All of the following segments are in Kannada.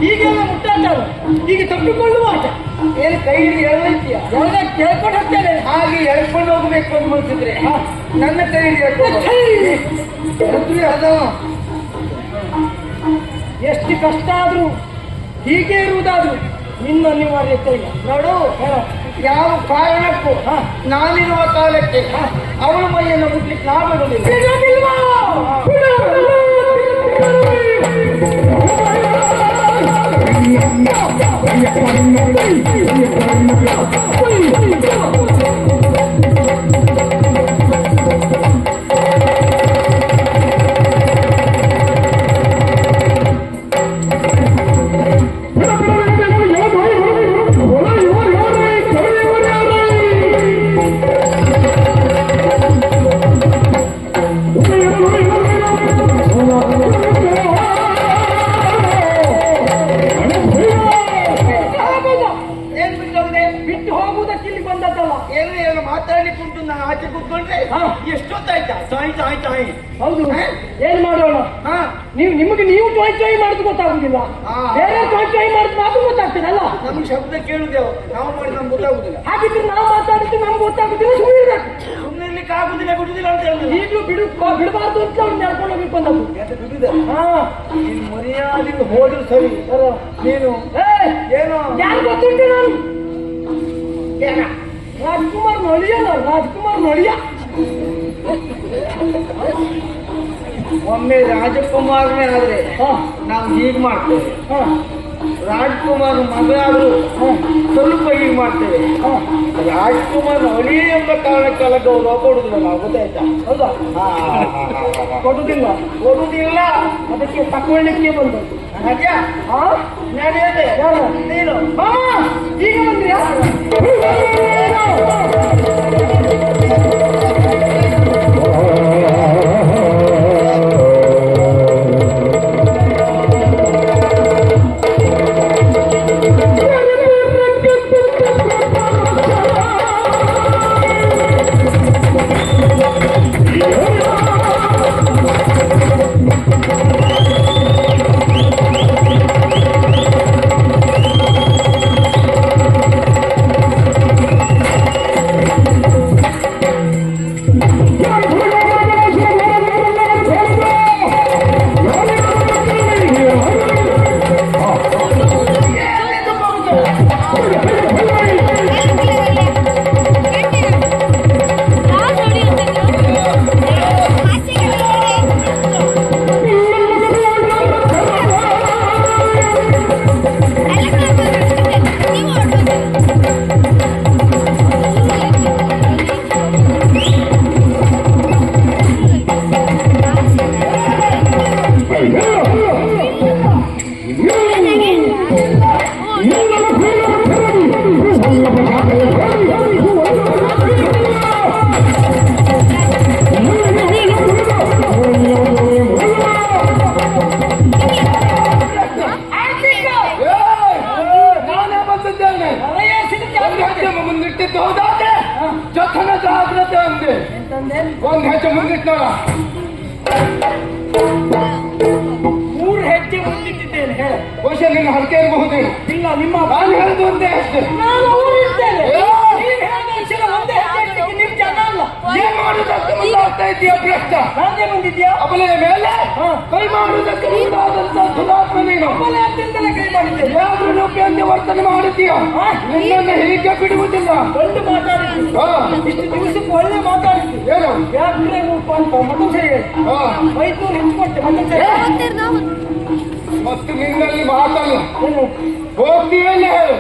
ಈಗೆಲ್ಲ ಮುಟ್ಟಾಟ ಈಗ ತಪ್ಪಿಕೊಳ್ಳುವ ಆಟ. ಏನು ಕೈ ಎಳ್ವೈತೀಯ? ಎಲ್ಲ ಕೇಳ್ಕೊಂಡು ಹೋಗ್ತೇನೆ. ಹಾಗೆ ಎಳ್ಕೊಂಡು ಹೋಗ್ಬೇಕು ಅಂತ ಅನ್ಸಿದ್ರೆ ನನ್ನ ಕೈ ಅದವ. ಎಷ್ಟು ಕಷ್ಟ ಆದ್ರೂ ಹೀಗೆ ಇರುವುದಾದ್ರೂ ನಿನ್ನ ಅನಿವಾರ್ಯತೆ ಇಲ್ಲ ನೋಡು. ಯಾವ ಕಾರಣಕ್ಕೂ ನಾನಿರುವ ಕಾಲಕ್ಕೆ ಅವಳ ಮೈಯನ್ನು ಮುಟ್ಲಿಕ್ಕೆ ನಾ ಬಿಡುವುದಿಲ್ಲ. ಮಾತಾಡ್ಲಿಕ್ಕುಂಟು. ನಾನು ಆಚೆ ಕೂತ್ಕೊಂಡ್ರೆ ಎಷ್ಟೊತ್ತಾಯ್ತಾ? ಹೌದು, ಏನ್ ಮಾಡೋಣ? ನಿಮಗೆ ನೀವು ಚಾಯ್ ಮಾಡುದು ಗೊತ್ತಾಗುದಿಲ್ಲ, ಬೇರೆ ಚಾಯ್ ಮಾಡುದು ಮಾತ್ರ ಗೊತ್ತಾಗ್ತದಲ್ಲ. ನಮ್ಗೆ ಶಬ್ದ ಕೇಳುದೇವು, ನಾವು ಮಾಡಿ ನಮ್ಗೆ ಗೊತ್ತಾಗುದಿಲ್ಲ. ಹಾಗಿದ್ರೆ ನಾವು ಮಾತಾಡಿದ್ದು ನಮ್ಗೆ ಗೊತ್ತಾಗುದಿಲ್ಲ. ಸುಮ್ಮನೆ ಇರ್ಲಿಕ್ಕೆ ಆಗುದಿಲ್ಲ, ಬಿಡುದಿಲ್ಲ ಅಂತ ಹೇಳಿದ್ರು. ಈಗಲೂ ಬಿಡಬಾರ್ದು ಅಂತ ಅವ್ರು ನಡ್ಕೊಂಡು ಹೋಗ್ಲಿಕ್ಕೆ ಬಂದದ್ದು. ನೀನು ಮರ್ಯಾದೆ ಹೋದ್ರು ಸರಿ. ನೀನು ಏನು ಯಾರು ಗೊತ್ತುಂಟು? ನಾನು ರಾಜ್ಕುಮಾರ್ ನೊಳಿಯಲ್ಲ, ರಾಜ್ಕುಮಾರ್ ನೊಳಿಯ. ಒಮ್ಮೆ ರಾಜಕುಮಾರನೇ ಆದ್ರೆ ನಾವು ಹೀಗೆ ಮಾಡ್ತೇವೆ, ರಾಜ್ಕುಮಾರ್ ಮಗಳಾದ್ರೂ ಸ್ವಲ್ಪ ಹೀಗೆ ಮಾಡ್ತೇವೆ. ರಾಜ್ಕುಮಾರ್ ಹೊಳಿ ಎಂಬ ಕಾರಣಕ್ಕೆಲ್ಲ ಗೌರವ ಕೊಡುದಿಲ್ಲ ನಾವು, ಗೊತ್ತಾಯ್ತಾ? ಹೌದಾ? ಕೊಡುದಿಲ್ಲ. ಅದಕ್ಕೆ ತಕೊಳ್ಳಿಕ್ಕೆ ಬಂದದ್ದು. ನಡೆಯದೆ ನೀನು ಈಗ ಬಂದ್ರಿಯಾ? ಜೊಥನ ಜಾಗ್ರತೆ ಅಂದೆ. ಒಂದು ಹೆಜ್ಜೆ ಮುಂದಿಟ್ಟೋಣ. 3 ಹೆಜ್ಜೆ ಮುಂದಿಟ್ಟಿದ್ದೇನೆ. ಹೇಳ ಬಹುಶಃ ನಿನ್ನ ಹರಕೆ ಇರಬಹುದೇನು? ಇಲ್ಲ, ನಿಮ್ಮ ನಾನು ಹೇಳುದು ಒಂದೇ ಅಷ್ಟೇ. ನಾನು ಊರಿದ್ದೇನೆ. ಒಂದೇ ಹೆಜ್ಜೆ ನೀವು ಜನ ಅಲ್ಲ. ಏನ್ ಮಾಡುವುದಕ್ಕೆ ಮುಂದಾಗ್ತಾ ಇದೆಯಾ ಭ್ರಷ್ಟ? ನಾನೇ ಬಂದಿದ್ಯಾ? ಅಬಲೆಯ ಮೇಲೆ ಕೈ ಮಾಡುವುದಕ್ಕೆ ಮುಂದಾದಂತ ದುರಾತ್ಮ ನೀನು. ಅಬಲೆ ಅಂತಿಂದಲೇ ಕೈ ಮಾಡಿದ್ದೆ. ಯಾವ್ದು ರೂಪಿಯಂತೆ ವರ್ತನೆ ಮಾಡುತ್ತೀಯ? ನಿನ್ನನ್ನು ಹೀಗೆ ಬಿಡುವುದಿಲ್ಲ. ಒಳ್ಳೆ ಮಾತಾಡಿದ್ದು, ಇಷ್ಟು ದಿವಸಕ್ಕೆ ಒಳ್ಳೆ ಮಾತಾಡಿದ್ದು. ಏನು ವ್ಯಾಘ್ರ ರೂಪ ಅಂತ ಮಗು ಸರಿ 500 ಹೆಚ್ಚುಕೊಟ್ಟೆ. ಮತ್ತು ನಿನ್ನಲ್ಲಿ ಮಾತಲ್ಲ, ಹೋಗ್ತೀವಲ್ಲ ಹೇಳು.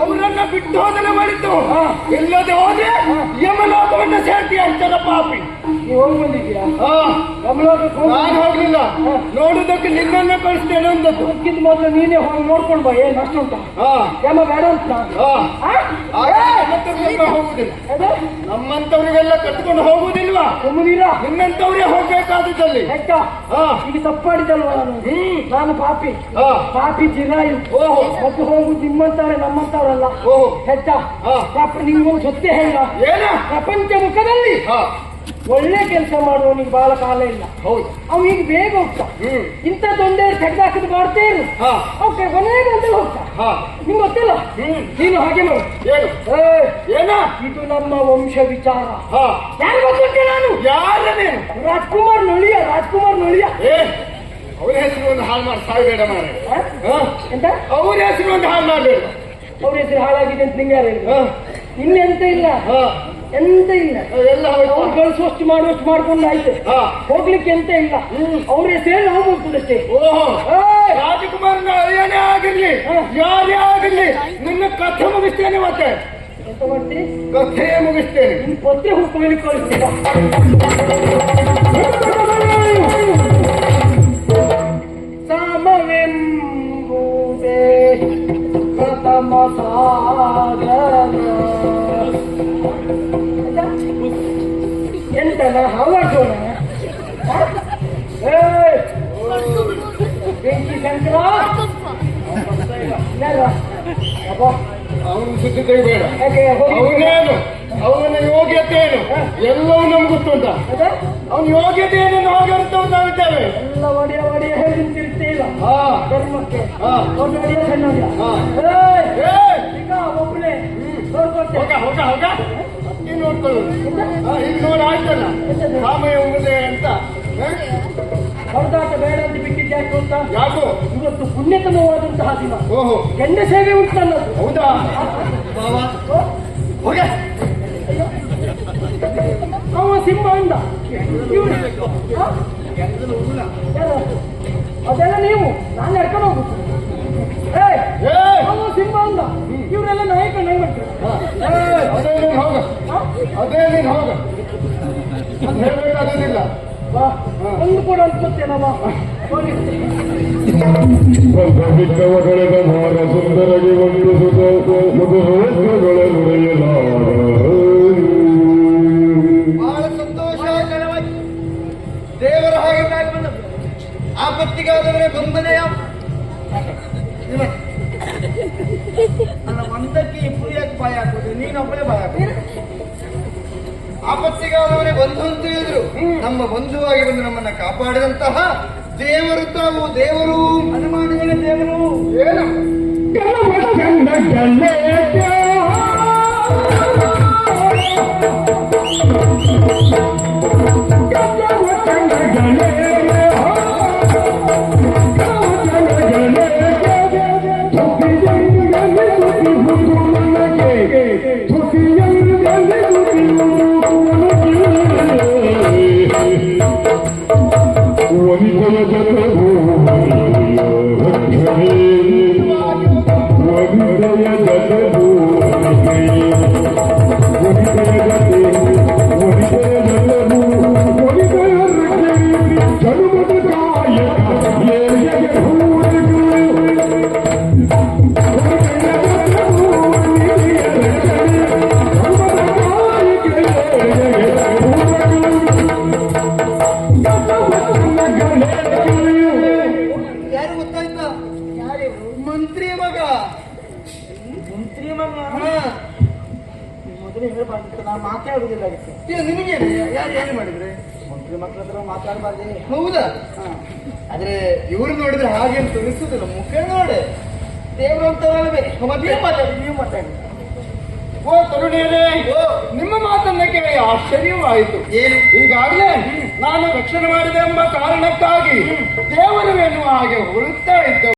ಅವರನ್ನ ಬಿಟ್ಟು ಹೋದನೆ ಮಾಡಿದ್ದು ಹೋಗಿ ಬಂದಿದ್ದೀರಾ ಹಾ ಕಮಲೋಕಕ್ಕೆ ನಾನು ಹೋಗ್ಲಿಲ್ಲ, ನೋಡುದಕ್ಕೆ ನಿನ್ನನ್ನ ಕಳಿಸ್ತೇನೆ ಅಂದದ್ದು. ಅದಕ್ಕಿಂತ ಮೊದಲು ನೀನೇ ಹೋಗಿ ನೋಡ್ಕೊಂಡು ಬಾ, ಏನ್ ಅಷ್ಟು ಉಂಟಾ ಹಾ ಏಮ ಬೇಡ ಅಂತ ಹಾ ಹೋಗುದಿಲ್ಲ, ನಮ್ಮಂತವ್ರಿಗೆಲ್ಲ ಕಟ್ಕೊಂಡು ಹೋಗುದಿಲ್ವಾ? ಸುಮ್ಮನಿರಾ, ನಿನ್ನಂತವ್ರೇ ಹೋಗ್ಬೇಕಾದದಲ್ಲಿ. ಹೆಕ್ಕ ಹಾ ಈಗ ತಪ್ಪಾಡಿದಲ್ವ ನಾನು? ನಾನು ಪಾಪಿ, ಹಾ ಪಾಪಿ ಚಿರಾಯು. ಓಹೋ ಮತ್ತು ಹೋಗುದು ನಿಮ್ಮಂತವ್ರೆ ನಮ್ಮಂತವ್ರಲ್ಲ. ಓಹೋ ಹೆಚ್ಚ ಹಾ ನಿಮ್ಗೊಂದು ಸತ್ಯ ಹೇಳ, ಏನ? ಪ್ರಪಂಚ ಮುಖದಲ್ಲಿ ಹಾ ಒಳ್ಳೆ ಕೆಲಸ ಮಾಡುವವನಿಗೆ ಬಹಳ ಕಾಲ ಇಲ್ಲ. ಹೌದು. ಅವ್ ಈಗ ಬೇಗ ಹೋಗ್ತಾ, ಇಂಥದ್ದೊಂದೇ ತೆಗೆದಾಕಿದ್ ಮಾಡ್ತೇರು ಹಾ ಓಕೆ ಕೊನೆಗೆ ಅಂತ ಹೋಗ್ತಾ. ಹಾ ನಿಂಗೆ ಗೊತ್ತಿಲ್ಲ, ನೀನು ಹಾಗೆ ಮಾಡು. ಏನು ಏನ? ಇದು ನಮ್ಮ ವಂಶ ವಿಚಾರ. ಹಾ ಯಾರು ಗೊತ್ತುಂಟೆ? ನಾನು ಯಾರ ನೀನು? ರಾಜ್ಕುಮಾರ್ ನೊಳಿಯ, ರಾಜ್ಕುಮಾರ್ ನೊಳಿಯ. ಏ ಅವ್ರ ಹೆಸರು ಒಂದು ಹಾಳು ಮಾಡಿ ಸಾಯ್ಬೇಡ ಮಾರೆ. ಎಂತ ಅವ್ರ ಹೆಸರು ಒಂದು ಹಾಳು ಮಾಡಬೇಡ. ಅವ್ರ ಹೆಸರು ಹಾಳಾಗಿದೆ ಅಂತ ನಿಂಗೆ ಯಾರು? ಹಾ ಇನ್ನೆಂತ ಇಲ್ಲ, ಹಾ ಎಂತ ಇಲ್ಲ. ಎಲ್ಲ ಹೋಯ್ತು. ಅವ್ರು ಗಳಿಸುವಷ್ಟು ಮಾಡುವಷ್ಟು ಮಾಡ್ಕೊಂಡು ಆಯ್ತು, ಹಾ ಹೋಗ್ಲಿಕ್ಕೆ ಎಂತ ಇಲ್ಲ. ಅವ್ರ ಹೆಸರು ನಾವು ಹೋಗ್ತದಷ್ಟೇ. ಓಹೋ ರಾಜಕುಮಾರನ ಅಳಿಯನೇ ಆಗಿರ್ಲಿ, ಯಾರೇ ಆಗಿರ್ಲಿ, ನಿನ್ನ ಕಥೆ ಮುಗಿಸ್ತೇನೆ. ಮತ್ತೆ ಎಂತ ಮಾಡ್ತೀರಿ? ಕಥೆ ಮುಗಿಸ್ತೇನೆ. ನಿನ್ ಪತ್ರೆ ಹುಡುಕಿ ಕಳಿಸ್ತೀರ. ಸಮವೆಂಬುದೇ ಪ್ರಥಮ ಸಾಧನ. ಎಂತನ ಹವಾಜೋಣ? ಬೆಂಕಿ ಶಂಕರ ಅವನು ಸುದ್ದಿ ತೆಗಿಬೇಡ. ಯಾಕೆ ಹೋಗಿ ಅವನೇನು, ಅವನ ಯೋಗ್ಯತೆ ಏನು ಎಲ್ಲವೂ ನಮ್ಗೆ ಗೊತ್ತುಂಟ. ಅವನ ಯೋಗ್ಯತೆ ಏನೇನು ಹಾಗಂತ ನಾವಿದ್ದೇವೆ. ಎಲ್ಲ ಒಡೆಯ ಒಡೆಯ ಹೇಳ್ತಿರ್ತೀವ ಹಾ ಧರ್ಮಕ್ಕೆ. ಹಾ ಒಡೆಯ ಸಣ್ಣ ಹಾ ಈಗ ಒಬ್ಬನೇ ನೋಡ್ಕೊಟ್ಟೆ. ಹೋಗ ಹೋಗ ಹೋಗ ನೀನು ನೋಡ್ಕೊಳ್ಳು. ಈಗ ನೋಡಿ ಆಯ್ತಲ್ಲ ರಾಮಯ್ಯ ಮುಂದೆ ಅಂತ. ಹೊರದಾಟ ಬೇಡ ಅಂತ ಬಿಟ್ಟಿದ್ದೆ ಯಾಕೆ ಅಂತ? ಯಾಕೋ ಇವತ್ತು ಪುಣ್ಯತಮವಾದಂತಹ ದಿನ, ಓಹೋ ಗಂಡ ಸೇವೆ ಉಂಟು ನನ್ನದು. ಹೌದಾ ಹೋಗ. ಅವ ಸಿಂಹ ಅಂದ, ಇವ್ನು ಅದೆಲ್ಲ ನೀವು, ನಾನು ನಡ್ಕೊಂಡು ಹೋಗುದು. ಅವ ಸಿಂಹ ಅಂದ, ಇವರೆಲ್ಲ ನಾಯಕ ನಂಗಟ್ಟು. ಅದೇ ನೀನು ಹೋಗ, ಅದೇ ನೀನು ಹೋಗ ಅಂತ ಹೇಳ್ಬೇಕಾದಿಲ್ಲ. ಬಾ ಒಂದು ಕೂಡ ಅನ್ಸುತ್ತೇನವ. ಬಿಟ್ಟವಗಳೆದ ಭಾರ ಸುಂದರಗೆ ವಂದಿಸುತ್ತ ಮುದುಹೋಸ್ತ್ರಗಳ ನುಡಿಯಲಾರ. ಬಹಳ ಸಂತೋಷ. ದೇವರ ಹಾಗೆ ಬಂದದ್ದು ಆಪತ್ತಿಗಾದವರೇ ಬಂದನೆಯ ನನ್ನ ಮಂದಕ್ಕೆ ಇಬ್ಬರು ಯಾಕೆ ಭಯ ಹಾಕೋದು? ನೀನೊಬ್ಬನೇ ಭಯ ಹಾಕೋದು. ಆಪತ್ತಿಗಾದವರೇ ಬಂಧು ಅಂತ ಹೇಳಿದ್ರು. ನಮ್ಮ ಬಂಧುವಾಗಿ ಬಂದು ನಮ್ಮನ್ನ ಕಾಪಾಡಿದಂತಹ ದೇವರು ತಾವು. ದೇವರು ಹನುಮಾನಿನ ದೇವರು ಏನು ಯಾರು ಗೊತ್ತಾಯ್ತಾ? ಯಾರು? ಮಂತ್ರಿ ಮಗ. ಮಂತ್ರಿ ಮಗ ಮೊದಲೇ ಹೇಳ್ಬಾರ್ದಿತ್ತು, ನಾನು ಮಾತಾಡುದಿಲ್ಲ. ನಿಮಗೆ ಯಾರು ಏನು ಮಾಡಿದ್ರೆ? ಮಂತ್ರಿ ಮಕ್ಕಳ ಹತ್ರ ಮಾತಾಡಬಾರ್ದು. ಹೌದಾ? ಆದ್ರೆ ಇವ್ರು ನೋಡಿದ್ರೆ ಹಾಗೆ ಅಂತ ಅನಿಸುದಿಲ್ಲ. ಮುಖ ನೋಡಿ ದೇವರು ಅಂತ ಮತ್ತೆ ಮಾತಾಡಿ, ನೀವು ಮಾತಾಡಿ. ಓ ತರುಣಿಯರೇ, ನಿಮ್ಮ ಮಾತನ್ನ ಕೇಳಿ ಆಶ್ಚರ್ಯವಾಯಿತು. ಏನು? ಈಗಾಗಲೇ ನಾನು ರಕ್ಷಣೆ ಮಾಡಿದೆ ಎಂಬ ಕಾರಣಕ್ಕಾಗಿ ದೇವರು ಎನ್ನುವ ಹಾಗೆ ಹೊರಡ್ತಾ ಇದ್ದ